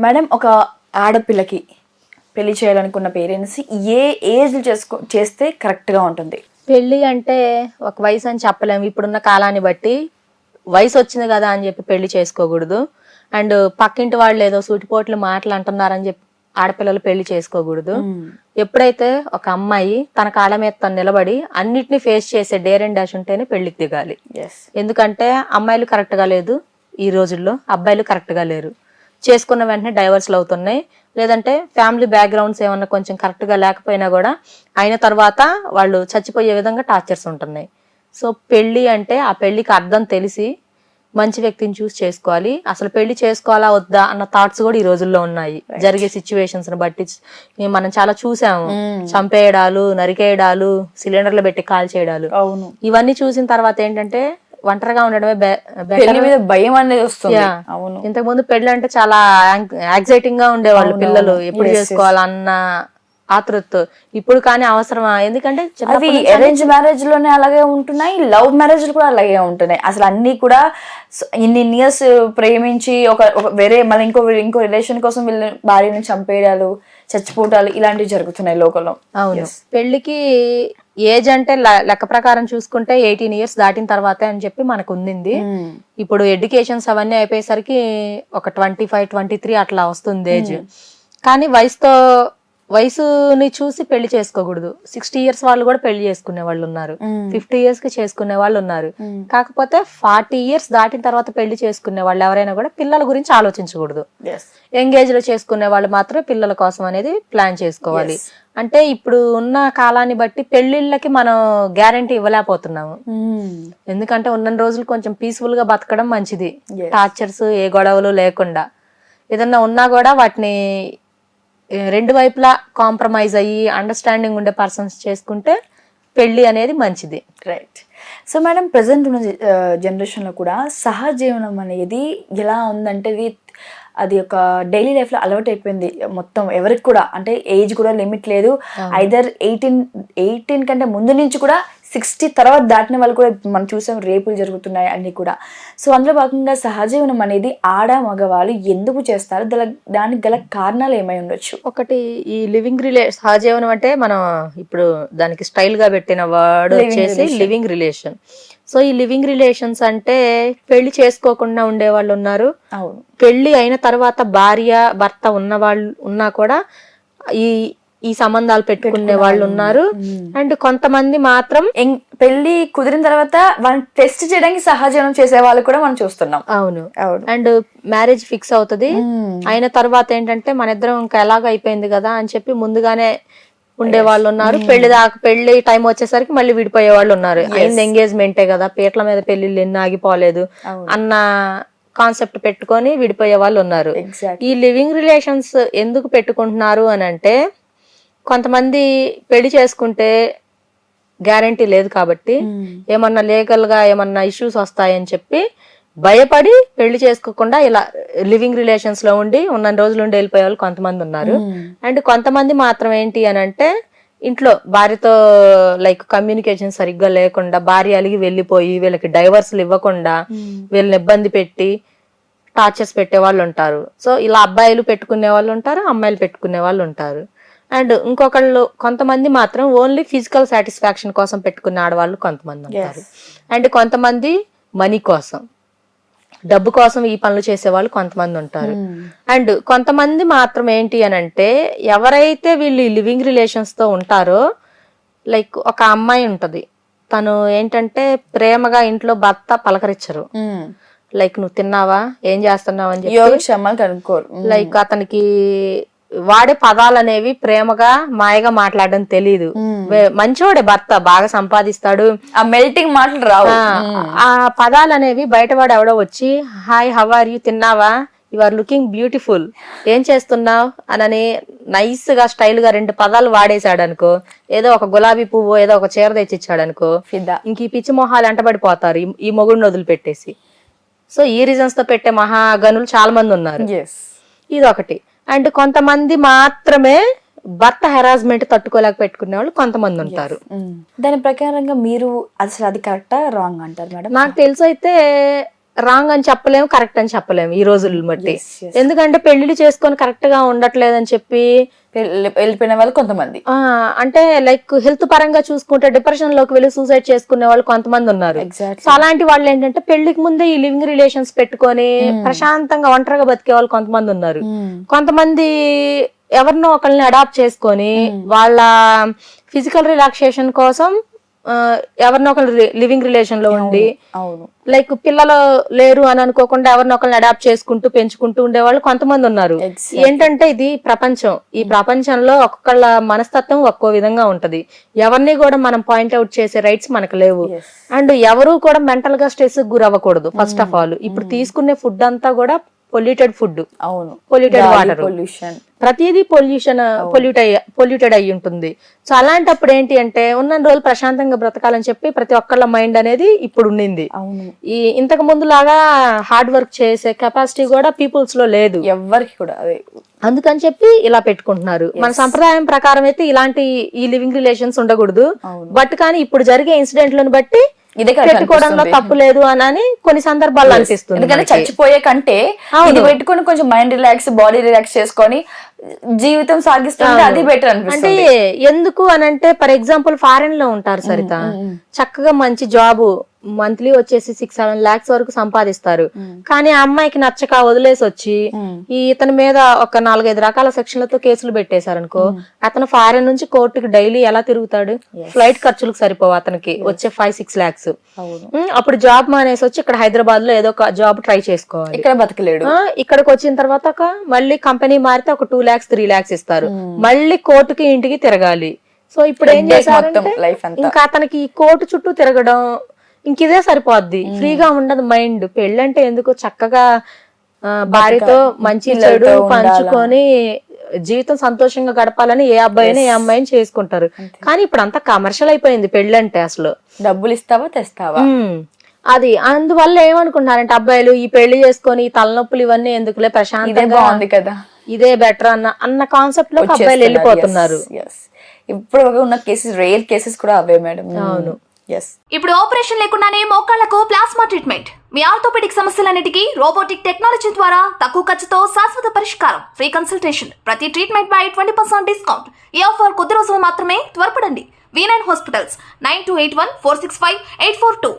Madam, ఒక ఆడపిల్లకి పెళ్లి చేయాలనుకున్న పేరెంట్స్ ఏ ఏజ్ చేస్తే కరెక్ట్ గా ఉంటుంది? పెళ్లి అంటే ఒక వయసు అని చెప్పలేము. ఇప్పుడున్న కాలాన్ని బట్టి వయసు వచ్చింది కదా అని చెప్పి పెళ్లి చేసుకోకూడదు. అండ్ పక్కింటి వాళ్ళు ఏదో సూటిపోట్లు మాటలు అంటున్నారని చెప్పి ఆడపిల్లలు పెళ్లి చేసుకోకూడదు. ఎప్పుడైతే ఒక అమ్మాయి తన కాళ్ళ మీద తను నిలబడి అన్నిటిని ఫేస్ చేసే డేర్ అండ్ డాష్ ఉంటేనే పెళ్లికి దిగాలి. ఎందుకంటే అమ్మాయిలు కరెక్ట్ గా లేదు ఈ రోజుల్లో, అబ్బాయిలు కరెక్ట్ గా లేరు. చేసుకున్న వెంటనే డైవర్స్లు అవుతున్నాయి. లేదంటే ఫ్యామిలీ బ్యాక్గ్రౌండ్స్ ఏమన్నా కొంచెం కరెక్ట్ గా లేకపోయినా కూడా అయిన తర్వాత వాళ్ళు చచ్చిపోయే విధంగా టార్చర్స్ ఉంటున్నాయి. సో పెళ్లి అంటే ఆ పెళ్లికి అర్థం తెలిసి మంచి వ్యక్తిని చూస్ చేసుకోవాలి. అసలు పెళ్లి చేసుకోవాలా వద్దా అన్న థాట్స్ కూడా ఈ రోజుల్లో ఉన్నాయి. జరిగే సిచ్యువేషన్స్ ని బట్టి మనం చాలా చూసాము. చంపేయడాలు, నరికేయడాలు, సిలిండర్లు పెట్టి కాల్ చేయడాలు. ఇవన్నీ చూసిన తర్వాత ఏంటంటే ఒంటరిగా ఉండడమే భయం అనేది వస్తుంది. ఇంతకు ముందు పెళ్లి అంటే చాలా యాంగ్జైటింగ్ గా ఉండేవాళ్ళు పిల్లలు, ఎప్పుడు చేసుకోవాలన్న ఆతృత. ఇప్పుడు కానీ అవసరమా? ఎందుకంటే అవి అరేంజ్ మ్యారేజ్ లోనే అలాగే ఉంటున్నాయి, లవ్ మ్యారేజ్ కూడా అలాగే ఉంటున్నాయి. అసలు అన్ని కూడా ఇన్ని ఇయర్స్ ప్రేమించి ఒక వేరే మళ్ళీ ఇంకో రిలేషన్ కోసం వీళ్ళ భార్యని చంపేయడాలు, చచ్చిపోవటాలు ఇలాంటివి జరుగుతున్నాయి లోకంలో. అవును. పెళ్లికి ఏజ్ అంటే లెక్క ప్రకారం చూసుకుంటే 18 years దాటిన తర్వాతే అని చెప్పి మనకు ఉంది. ఇప్పుడు ఎడ్యుకేషన్స్ అవన్నీ అయిపోయేసరికి ఒక 25, 23 అట్లా వస్తుంది ఏజ్. కానీ వయసుని చూసి పెళ్లి చేసుకోకూడదు. 60 years వాళ్ళు కూడా పెళ్లి చేసుకునే వాళ్ళు ఉన్నారు, 50 years కి చేసుకునే వాళ్ళు ఉన్నారు. కాకపోతే 40 years దాటిన తర్వాత పెళ్లి చేసుకునే వాళ్ళు ఎవరైనా కూడా పిల్లల గురించి ఆలోచించకూడదు. యంగ్ ఏజ్ లో చేసుకునే వాళ్ళు మాత్రమే పిల్లల కోసం అనేది ప్లాన్ చేసుకోవాలి. అంటే ఇప్పుడు ఉన్న కాలాన్ని బట్టి పెళ్లిళ్ళకి మనం గ్యారంటీ ఇవ్వలేకపోతున్నాము. ఎందుకంటే ఉన్న రోజులు కొంచెం పీస్ఫుల్ గా బతకడం మంచిది, టార్చర్స్ ఏ గొడవలు లేకుండా. ఏదన్నా ఉన్నా కూడా వాటిని రెండు వైపులా కాంప్రమైజ్ అయ్యి అండర్స్టాండింగ్ ఉండే పర్సన్స్ చేసుకుంటే పెళ్లి అనేది మంచిది. రైట్. సో మేడం, ప్రజెంట్ ఉన్న జనరేషన్ లో కూడా సహజీవనం అనేది ఎలా ఉందంటే అది ఒక డైలీ లైఫ్ లో అలవాటు అయిపోయింది మొత్తం ఎవరికి కూడా. అంటే ఏజ్ కూడా లిమిట్ లేదు. ఐదర్ 18 కంటే ముందు నుంచి కూడా 60 తర్వాత దాటిన వాళ్ళు కూడా మనం చూసాం, రేపులు జరుగుతున్నాయి అన్ని కూడా. సో అందులో భాగంగా సహజీవనం అనేది మగవాళ్ళు ఎందుకు చేస్తారు, దానికి గల కారణాలు ఏమై ఉండొచ్చు? ఒకటి, ఈ లివింగ్ సహజీవనం అంటే మనం ఇప్పుడు దానికి స్టైల్ గా పెట్టిన వర్డ్ వచ్చేసి లివింగ్ రిలేషన్. సో ఈ లివింగ్ రిలేషన్స్ అంటే పెళ్లి చేసుకోకుండా ఉండే వాళ్ళు ఉన్నారు, పెళ్లి అయిన తర్వాత భార్య భర్త ఉన్న వాళ్ళు ఉన్నా కూడా ఈ సంబంధాలు పెట్టుకునే వాళ్ళు ఉన్నారు. అండ్ కొంతమంది మాత్రం పెళ్లి కుదిరిన తర్వాత వాళ్ళని టెస్ట్ చేయడానికి సహజీవనం చేసే వాళ్ళు కూడా మనం చూస్తున్నాం. అవును. అండ్ మ్యారేజ్ ఫిక్స్ అవుతుంది, అయిన తర్వాత ఏంటంటే మన ఇద్దరం ఇంకా ఎలాగ అయిపోయింది కదా అని చెప్పి ముందుగానే ఉండే వాళ్ళు ఉన్నారు. పెళ్లి టైం వచ్చేసరికి మళ్ళీ విడిపోయే వాళ్ళు ఉన్నారు. అయింది ఎంగేజ్మెంటే కదా, పీటల మీద పెళ్లిళ్ళు ఎన్ని ఆగిపోలేదు అన్న కాన్సెప్ట్ పెట్టుకొని విడిపోయే వాళ్ళు ఉన్నారు. ఈ లివింగ్ రిలేషన్స్ ఎందుకు పెట్టుకుంటున్నారు అని అంటే, కొంతమంది పెళ్లి చేసుకుంటే గ్యారంటీ లేదు కాబట్టి ఏమన్నా లీగల్ గా ఏమన్నా ఇష్యూస్ వస్తాయని చెప్పి భయపడి పెళ్లి చేసుకోకుండా ఇలా లివింగ్ రిలేషన్స్ లో ఉండి ఉన్న రోజులు ఉండి వెళ్ళిపోయే వాళ్ళు కొంతమంది ఉన్నారు. అండ్ కొంతమంది మాత్రం ఏంటి అని అంటే, ఇంట్లో భార్యతో లైక్ కమ్యూనికేషన్ సరిగ్గా లేకుండా భార్య అలిగి వెళ్ళిపోయి వీళ్ళకి డైవర్స్లు ఇవ్వకుండా వీళ్ళని ఇబ్బంది పెట్టి టార్చర్స్ పెట్టే వాళ్ళు ఉంటారు. సో ఇలా అబ్బాయిలు పెట్టుకునే వాళ్ళు ఉంటారు, అమ్మాయిలు పెట్టుకునే వాళ్ళు ఉంటారు. అండ్ కొంతమంది మాత్రం ఓన్లీ ఫిజికల్ సాటిస్ఫాక్షన్ కోసం పెట్టుకునే ఆడవాళ్ళు కొంతమంది ఉంటారు. అండ్ కొంతమంది మనీ కోసం, డబ్బు కోసం ఈ పనులు చేసేవాళ్ళు కొంతమంది ఉంటారు. అండ్ కొంతమంది మాత్రం ఏంటి అని అంటే, ఎవరైతే వీళ్ళు లివింగ్ రిలేషన్స్ తో ఉంటారో, లైక్ ఒక అమ్మాయి ఉంటది, తను ఏంటంటే ప్రేమగా ఇంట్లో భర్త పలకరించరు, లైక్ నువ్వు తిన్నావా, ఏం చేస్తున్నావు అని చెప్పి లైక్ అతనికి వాడే పదాలు అనేవి ప్రేమగా మాయగా మాట్లాడడం తెలీదు. మంచివాడే భర్త, బాగా సంపాదిస్తాడు, ఆ మెల్టింగ్ మాటలు రావు. ఆ పదాలు అనేవి బయటవాడు ఎవడో వచ్చి హాయ్ హౌ ఆర్ యూ, తిన్నావా, యు ఆర్ లుకింగ్ బ్యూటిఫుల్, ఏం చేస్తున్నావు అని నైస్ గా స్టైల్ గా 2 పదాలు వాడేశాడు అనుకో, ఏదో ఒక గులాబీ పువ్వు ఏదో ఒక చీర తెచ్చిచ్చాడు అనుకో, ఇంక ఈ పిచ్చి మొహాలు ఎంటబడిపోతారు ఈ మొగుడిని వదిలిపెట్టేసి. సో ఈ రీజన్స్ తో పెట్టే మహాగనులు చాలా మంది ఉన్నారు. ఇది ఒకటి. అండ్ కొంతమంది మాత్రమే భర్త హెరాస్మెంట్ తట్టుకోలేక పెట్టుకునే వాళ్ళు కొంతమంది ఉంటారు. దాని ప్రకారంగా మీరు అసలు అది కరెక్టా రాంగ్ అంటారు మేడం? నాకు తెలిసి అయితే రాంగ్ అని చెప్పలేము, కరెక్ట్ అని చెప్పలేము ఈ రోజులను బట్టి. Yes, yes. ఎందుకంటే పెళ్లిళ్ళు చేసుకొని కరెక్ట్ గా ఉండట్లేదని చెప్పి వెళ్ళిపోయిన వాళ్ళు కొంతమంది, అంటే లైక్ హెల్త్ పరంగా చూసుకుంటే డిప్రెషన్ లోకి వెళ్ళి సూసైడ్ చేసుకునే వాళ్ళు కొంతమంది ఉన్నారు. ఎగ్జాక్ట్లీ. సో అలాంటి వాళ్ళు ఏంటంటే పెళ్లికి ముందే ఈ లివింగ్ రిలేషన్స్ పెట్టుకొని ప్రశాంతంగా ఒంటరిగా బతికే వాళ్ళు కొంతమంది ఉన్నారు. కొంతమంది ఎవరినో ఒకరిని అడాప్ట్ చేసుకొని వాళ్ళ ఫిజికల్ రిలాక్సేషన్ కోసం ఎవరినో ఒకరు లివింగ్ రిలేషన్ లో ఉండి అవును, లైక్ పిల్లలు లేరు అని అనుకోకుండా ఎవరినో ఒకరిని అడాప్ట్ చేసుకుంటూ పెంచుకుంటూ ఉండేవాళ్ళు కొంతమంది ఉన్నారు. ఏంటంటే ఇది ప్రపంచం, ఈ ప్రపంచంలో ఒక్కొక్కళ్ళ మనస్తత్వం ఒక్కో విధంగా ఉంటది. ఎవరిని కూడా మనం పాయింట్అవుట్ చేసే రైట్స్ మనకు లేవు. అండ్ ఎవరు కూడా మెంటల్ గా స్ట్రెస్ గురవ్వకూడదు. ఫస్ట్ ఆఫ్ ఆల్ ఇప్పుడు తీసుకునే ఫుడ్ అంతా కూడా పొల్యూటెడ్ ఫుడ్, అవును, పొల్యూటెడ్ వాటర్, పొల్యూషన్, ప్రతిదీ పొల్యూటెడ్ అయ్యి ఉంటుంది. సో అలాంటప్పుడు ఏంటి అంటే ఉన్న రోజులు ప్రశాంతంగా బ్రతకాలని చెప్పి ప్రతి ఒక్కళ్ళ మైండ్ అనేది ఇప్పుడు ఉండింది. అవును, ఈ ఇంతకు ముందు లాగా హార్డ్ వర్క్ చేసే కెపాసిటీ కూడా పీపుల్స్ లో లేదు ఎవరికి కూడా. అదే అందుకని చెప్పి ఇలా పెట్టుకుంటున్నారు. మన సంప్రదాయం ప్రకారం అయితే ఇలాంటి ఈ లివింగ్ రిలేషన్స్ ఉండకూడదు. బట్ కానీ ఇప్పుడు జరిగే ఇన్సిడెంట్లను బట్టి ఇదే పెట్టుకోవడంలో తప్పు లేదు అని కొన్ని సందర్భాల్లో అనిపిస్తుంది. ఎందుకంటే చచ్చిపోయే కంటే ఇది పెట్టుకొని కొంచెం మైండ్ రిలాక్స్, బాడీ రిలాక్స్ చేసుకొని జీవితం సాగిస్తుంటే అది బెటర్ అంటే అనిపిస్తుంది. ఎందుకు అని అంటే ఫర్ ఎగ్జాంపుల్ ఫారెన్ లో ఉంటారు సరిత, చక్కగా మంచి జాబ్, మంత్లీ వచ్చేసి 6-7 lakhs వరకు సంపాదిస్తారు. కానీ ఆ అమ్మాయికి నచ్చక వదిలేసి వచ్చి ఈ ఇతని మీద ఒక 4-5 రకాల సెక్షన్లతో కేసులు పెట్టేశారనుకో, అతను ఫారెన్ నుంచి కోర్టుకి డైలీ ఎలా తిరుగుతాడు? ఫ్లైట్ ఖర్చులకు సరిపోవు అతనికి వచ్చే 5-6 lakhs. అప్పుడు జాబ్ మానేసి వచ్చి ఇక్కడ హైదరాబాద్ లో ఏదో ఒక జాబ్ ట్రై చేసుకోవాలి. ఇక్కడ బతకలేడు. ఇక్కడికి వచ్చిన తర్వాత మళ్ళీ కంపెనీ మారితే ఒక 2 lakhs 3 lakhs ఇస్తారు. మళ్ళీ కోర్టుకి ఇంటికి తిరగాలి. సో ఇప్పుడు ఏం చేశారంటే ఇంకా అతనికి ఈ కోర్టు చుట్టూ తిరగడం ఇంకిదే సరిపోద్ది, ఫ్రీగా ఉండదు మైండ్. పెళ్ళంటే ఎందుకు చక్కగా భార్యతో మంచి చెడు పంచుకొని జీవితం సంతోషంగా గడపాలని ఏ అబ్బాయిని ఏ అమ్మాయిని చేసుకుంటారు. కానీ ఇప్పుడు అంతా కమర్షియల్ అయిపోయింది పెళ్ళంటే. అసలు డబ్బులు ఇస్తావా తెస్తావా అది. అందువల్ల ఏమనుకుంటున్నారంటే అబ్బాయిలు ఈ పెళ్లి చేసుకొని తలనొప్పులు ఇవన్నీ ఎందుకులే, ప్రశాంతంగా బాగుంది కదా, ఇదే బెటర్ అన్న కాన్సెప్ట్ లో అబ్బాయిలు వెళ్ళిపోతున్నారు. ఇప్పుడు ఉన్న కేసెస్, రేర్ కేసెస్ కూడా అవే మేడం. అవును. ఇప్పుడు ఆపరేషన్ లేకుండానే మోకాళ్లకు ప్లాస్మా ట్రీట్మెంట్, మీ ఆర్థోపెడిక్ సమస్యలన్నిటికీ రోబోటిక్ టెక్నాలజీ ద్వారా తక్కువ ఖర్చుతో శాశ్వత పరిష్కారం, ఫ్రీ కన్సల్టేషన్, ప్రతి ట్రీట్మెంట్ పై 20% డిస్కౌంట్. ఈ ఆఫర్ కొద్ది రోజులు మాత్రమే, త్వరపడండి. V9 hospitals 9281465842.